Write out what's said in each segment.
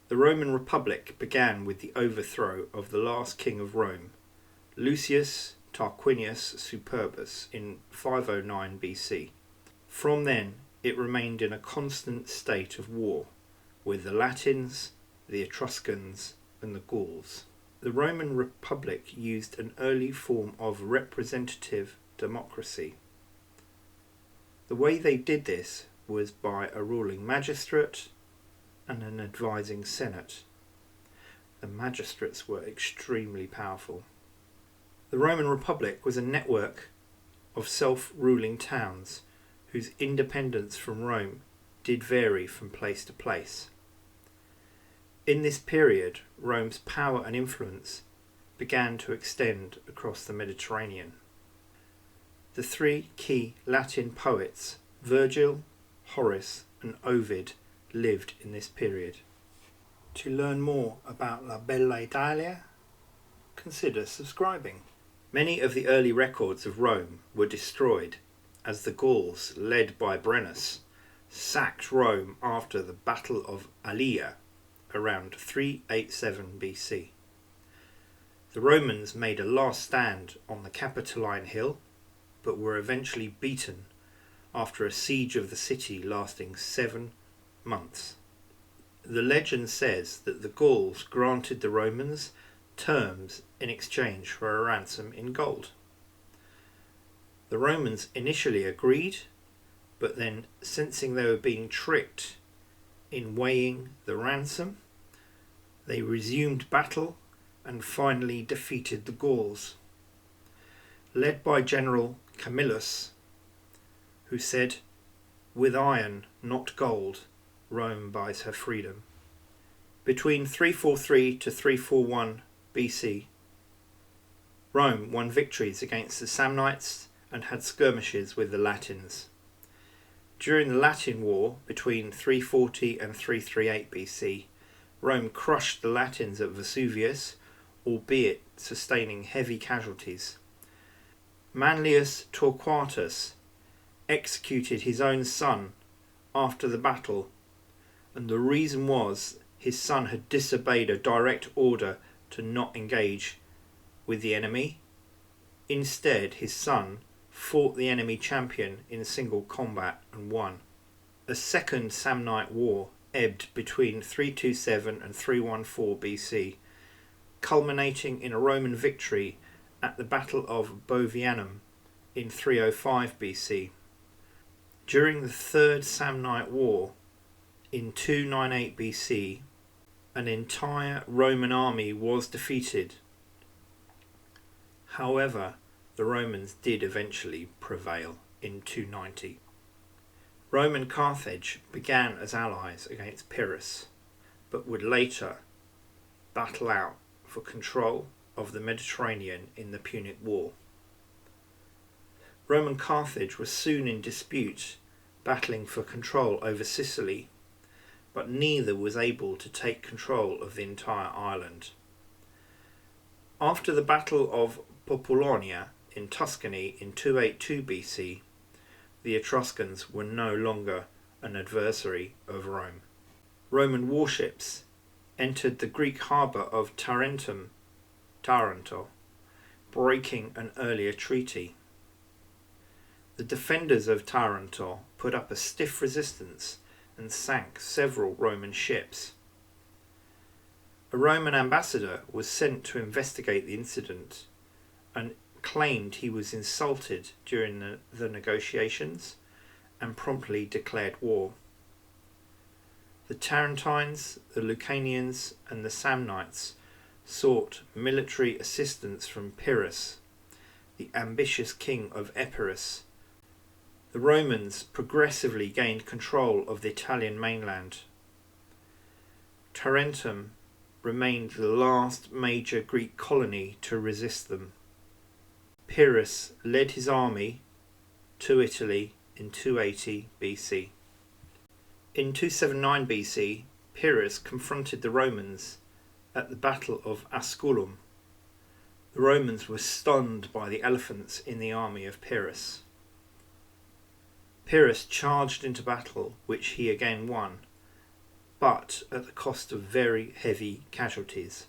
The Roman Republic began with the overthrow of the last king of Rome, Lucius Tarquinius Superbus, in 509 BC. From then, it remained in a constant state of war with the Latins, the Etruscans, and the Gauls. The Roman Republic used an early form of representative democracy. The way they did this was by a ruling magistrate and an advising senate. The magistrates were extremely powerful. The Roman Republic was a network of self-ruling towns whose independence from Rome did vary from place to place. In this period, Rome's power and influence began to extend across the Mediterranean. The three key Latin poets, Virgil, Horace, and Ovid, lived in this period. To learn more about La Bella Italia, consider subscribing. Many of the early records of Rome were destroyed as the Gauls, led by Brennus, sacked Rome after the Battle of Allia around 387 BC. The Romans made a last stand on the Capitoline Hill, but were eventually beaten after a siege of the city lasting 7 months. The legend says that the Gauls granted the Romans terms in exchange for a ransom in gold. The Romans initially agreed, but then, sensing they were being tricked in weighing the ransom, they resumed battle and finally defeated the Gauls. Led by General Camillus, who said, "With iron, not gold, Rome buys her freedom." Between 343 to 341 BC, Rome won victories against the Samnites and had skirmishes with the Latins. During the Latin War between 340 and 338 BC, Rome crushed the Latins at Vesuvius, albeit sustaining heavy casualties. Manlius Torquatus executed his own son after the battle, and the reason was his son had disobeyed a direct order to not engage with the enemy. Instead, his son fought the enemy champion in single combat and won. A second Samnite war ebbed between 327 and 314 BC, culminating in a Roman victory at the Battle of Bovianum in 305 BC. During the Third Samnite War in 298 BC, an entire Roman army was defeated. However, the Romans did eventually prevail in 290. Rome and Carthage began as allies against Pyrrhus, but would later battle out for control of the Mediterranean in the Punic War. Rome and Carthage were soon in dispute, battling for control over Sicily, but neither was able to take control of the entire island. After the Battle of Populonia in Tuscany in 282 BC, the Etruscans were no longer an adversary of Rome. Roman warships entered the Greek harbour of Tarentum, Taranto, breaking an earlier treaty. The defenders of Taranto put up a stiff resistance and sank several Roman ships. A Roman ambassador was sent to investigate the incident and claimed he was insulted during the negotiations and promptly declared war. The Tarentines, the Lucanians, and the Samnites sought military assistance from Pyrrhus, the ambitious king of Epirus. The Romans progressively gained control of the Italian mainland. Tarentum remained the last major Greek colony to resist them. Pyrrhus led his army to Italy in 280 BC. In 279 BC, Pyrrhus confronted the Romans at the Battle of Asculum. The Romans were stunned by the elephants in the army of Pyrrhus. Pyrrhus charged into battle, which he again won, but at the cost of very heavy casualties.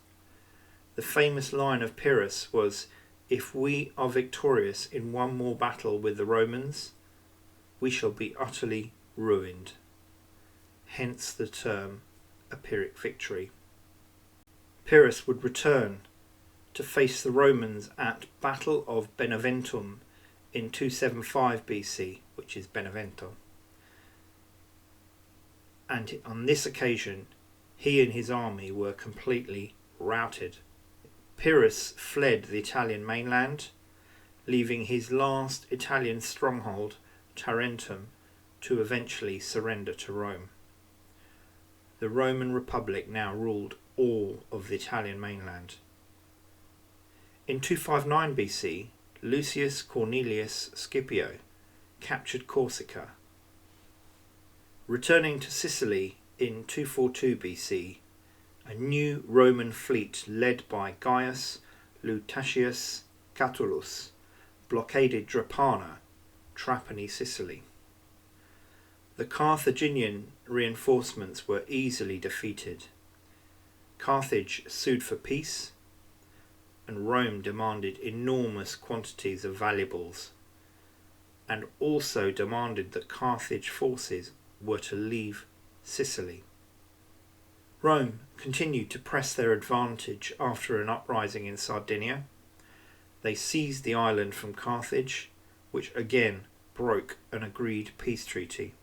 The famous line of Pyrrhus was, "If we are victorious in one more battle with the Romans, we shall be utterly ruined." Hence the term a Pyrrhic victory. Pyrrhus would return to face the Romans at Battle of Beneventum in 275 BC, which is Benevento. And on this occasion, he and his army were completely routed. Pyrrhus fled the Italian mainland, leaving his last Italian stronghold, Tarentum, to eventually surrender to Rome. The Roman Republic now ruled all of the Italian mainland. In 259 BC, Lucius Cornelius Scipio captured Corsica. Returning to Sicily in 242 BC, a new Roman fleet led by Gaius Lutatius Catulus blockaded Drepana, Trapani, Sicily. The Carthaginian reinforcements were easily defeated. Carthage sued for peace, and Rome demanded enormous quantities of valuables, and also demanded that Carthage forces were to leave Sicily. Rome continued to press their advantage after an uprising in Sardinia. They seized the island from Carthage, which again broke an agreed peace treaty.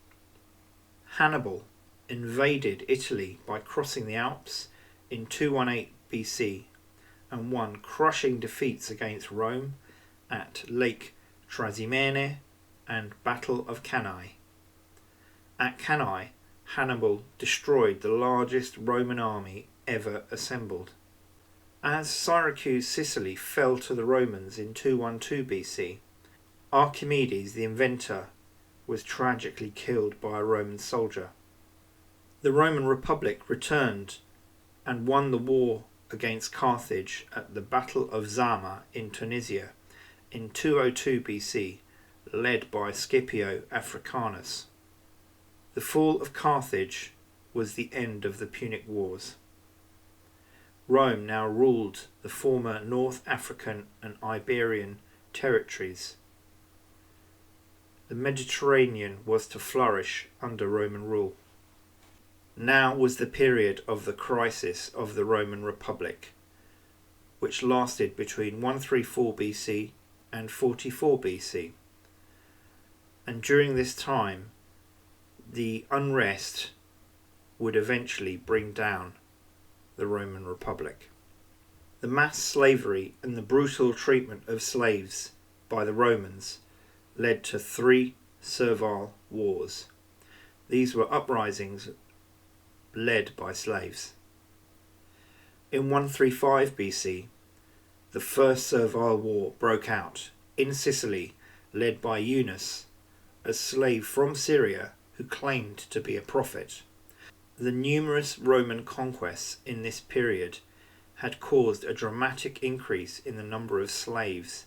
Hannibal invaded Italy by crossing the Alps in 218 BC and won crushing defeats against Rome at Lake Trasimene and Battle of Cannae. At Cannae, Hannibal destroyed the largest Roman army ever assembled. As Syracuse, Sicily fell to the Romans in 212 BC, Archimedes, the inventor, was tragically killed by a Roman soldier. The Roman Republic returned and won the war against Carthage at the Battle of Zama in Tunisia in 202 BC, led by Scipio Africanus. The fall of Carthage was the end of the Punic Wars. Rome now ruled the former North African and Iberian territories. The Mediterranean was to flourish under Roman rule. Now was the period of the crisis of the Roman Republic, which lasted between 134 BC and 44 BC. And during this time, the unrest would eventually bring down the Roman Republic. The mass slavery and the brutal treatment of slaves by the Romans led to 3 servile wars. These were uprisings led by slaves. In 135 BC, the First Servile War broke out in Sicily, led by Eunice, a slave from Syria who claimed to be a prophet. The numerous Roman conquests in this period had caused a dramatic increase in the number of slaves.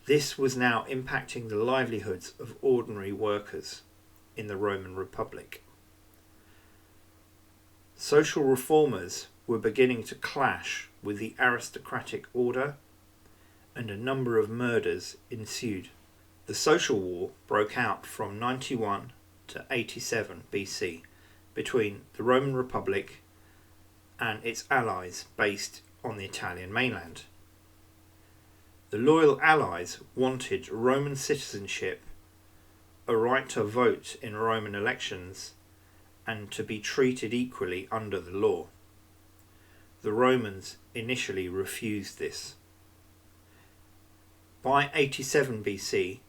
This was now impacting the livelihoods of ordinary workers in the Roman Republic. Social reformers were beginning to clash with the aristocratic order, and a number of murders ensued. The social war broke out from 91 to 87 BC between the Roman Republic and its allies based on the Italian mainland. The loyal allies wanted Roman citizenship, a right to vote in Roman elections, and to be treated equally under the law. The Romans initially refused this. By 87 BC,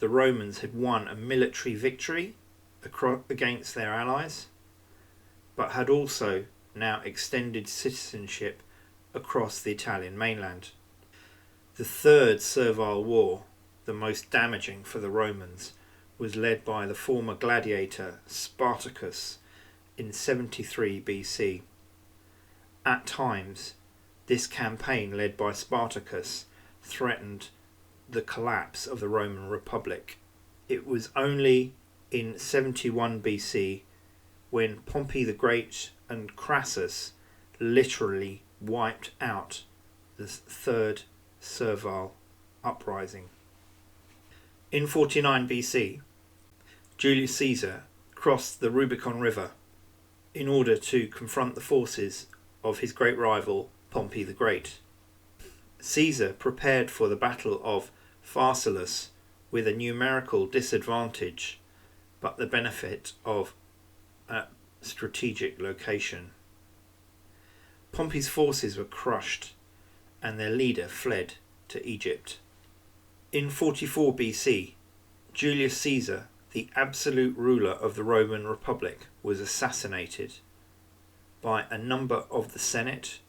the Romans had won a military victory against their allies, but had also now extended citizenship across the Italian mainland. The Third Servile War, the most damaging for the Romans, was led by the former gladiator Spartacus in 73 BC. At times, this campaign led by Spartacus threatened the collapse of the Roman Republic. It was only in 71 BC when Pompey the Great and Crassus literally wiped out the Third Servile Uprising. In 49 BC, Julius Caesar crossed the Rubicon River in order to confront the forces of his great rival Pompey the Great. Caesar prepared for the Battle of Pharsalus with a numerical disadvantage, but the benefit of a strategic location. Pompey's forces were crushed and their leader fled to Egypt. In 44 BC, Julius Caesar, the absolute ruler of the Roman Republic, was assassinated by a number of the Senate,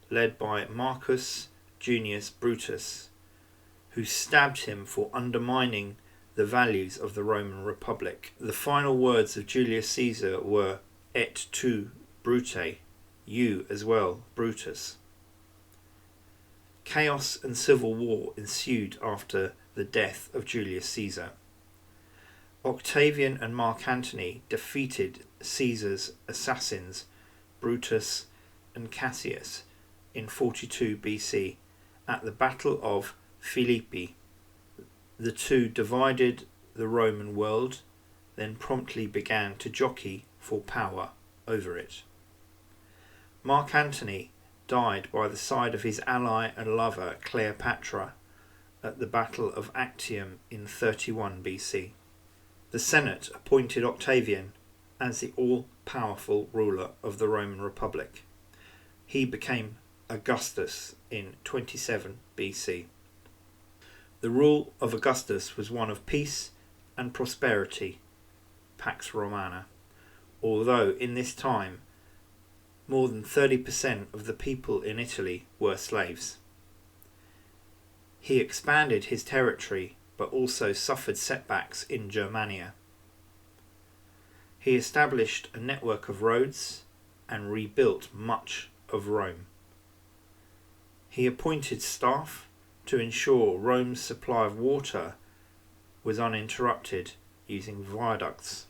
led by Marcus Junius Brutus, who stabbed him for undermining the values of the Roman Republic. The final words of Julius Caesar were "Et tu, Brute," you as well, Brutus. Chaos and civil war ensued after the death of Julius Caesar. Octavian and Mark Antony defeated Caesar's assassins Brutus and Cassius in 42 BC at the Battle of Philippi. The two divided the Roman world, then promptly began to jockey for power over it. Mark Antony died by the side of his ally and lover Cleopatra at the Battle of Actium in 31 BC. The Senate appointed Octavian as the all-powerful ruler of the Roman Republic. He became Augustus in 27 BC. The rule of Augustus was one of peace and prosperity, Pax Romana, although in this time more than 30% of the people in Italy were slaves. He expanded his territory but also suffered setbacks in Germania. He established a network of roads and rebuilt much of Rome. He appointed staff to ensure Rome's supply of water was uninterrupted using viaducts.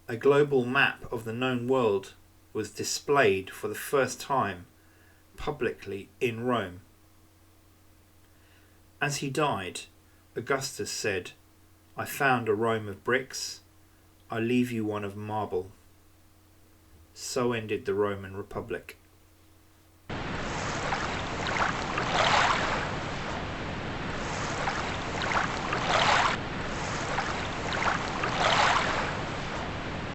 A global map of the known world was displayed for the first time publicly in Rome. As he died, Augustus said, "I found a Rome of bricks, I leave you one of marble." So ended the Roman Republic.